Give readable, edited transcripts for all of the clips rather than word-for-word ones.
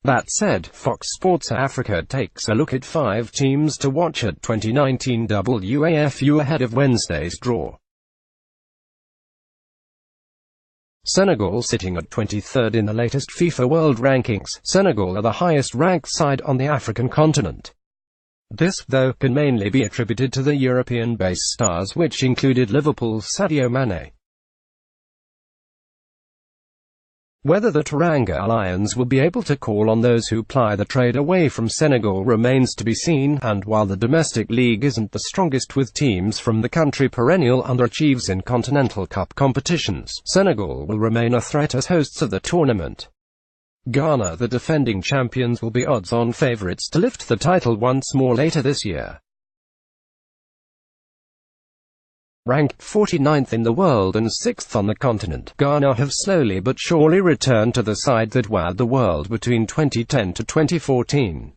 That said, Fox Sports Africa takes a look at 5 teams to watch at 2019 WAFU ahead of Wednesday's draw. Senegal sitting at 23rd in the latest FIFA World Rankings. Senegal are the highest-ranked side on the African continent. This, though, can mainly be attributed to the European-based stars which included Liverpool's Sadio Mane. Whether the Teranga Lions will be able to call on those who ply the trade away from Senegal remains to be seen, and while the domestic league isn't the strongest with teams from the country perennial underachieves in Continental Cup competitions, Senegal will remain a threat as hosts of the tournament. Ghana, the defending champions, will be odds-on favourites to lift the title once more later this year. Ranked 49th in the world and 6th on the continent, Ghana have slowly but surely returned to the side that wowed the world between 2010 to 2014.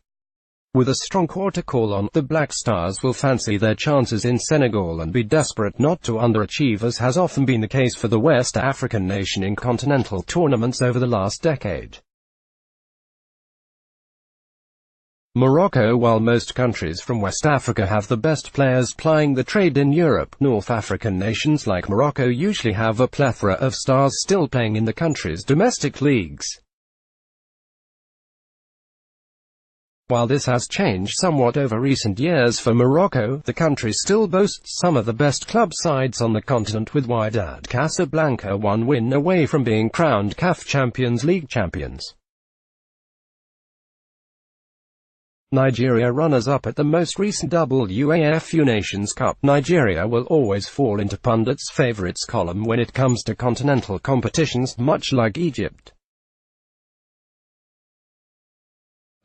With a strong core to call on, the Black Stars will fancy their chances in Senegal and be desperate not to underachieve, as has often been the case for the West African nation in continental tournaments over the last decade. Morocco. While most countries from West Africa have the best players plying the trade in Europe, North African nations like Morocco usually have a plethora of stars still playing in the country's domestic leagues. While this has changed somewhat over recent years for Morocco, the country still boasts some of the best club sides on the continent, with Wydad Casablanca one win away from being crowned CAF Champions League champions. Nigeria, runners-up at the most recent WAFU Nations Cup. Nigeria will always fall into pundits' favourites column when it comes to continental competitions, much like Egypt.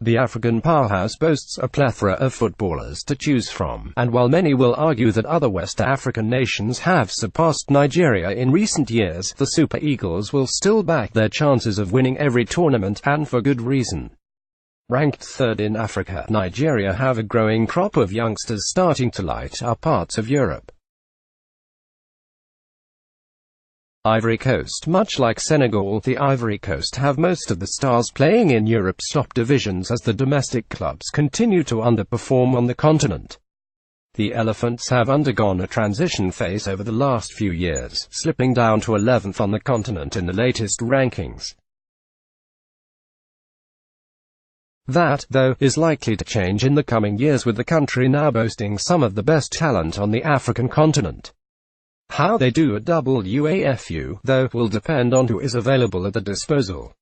The African powerhouse boasts a plethora of footballers to choose from, and while many will argue that other West African nations have surpassed Nigeria in recent years, the Super Eagles will still back their chances of winning every tournament, and for good reason. Ranked 3rd in Africa, Nigeria have a growing crop of youngsters starting to light up parts of Europe. Ivory Coast. Much like Senegal, the Ivory Coast have most of the stars playing in Europe's top divisions as the domestic clubs continue to underperform on the continent. The Elephants have undergone a transition phase over the last few years, slipping down to 11th on the continent in the latest rankings. That, though, is likely to change in the coming years, with the country now boasting some of the best talent on the African continent. How they do at WAFU, though, will depend on who is available at the disposal.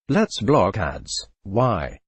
Let's block ads. Why?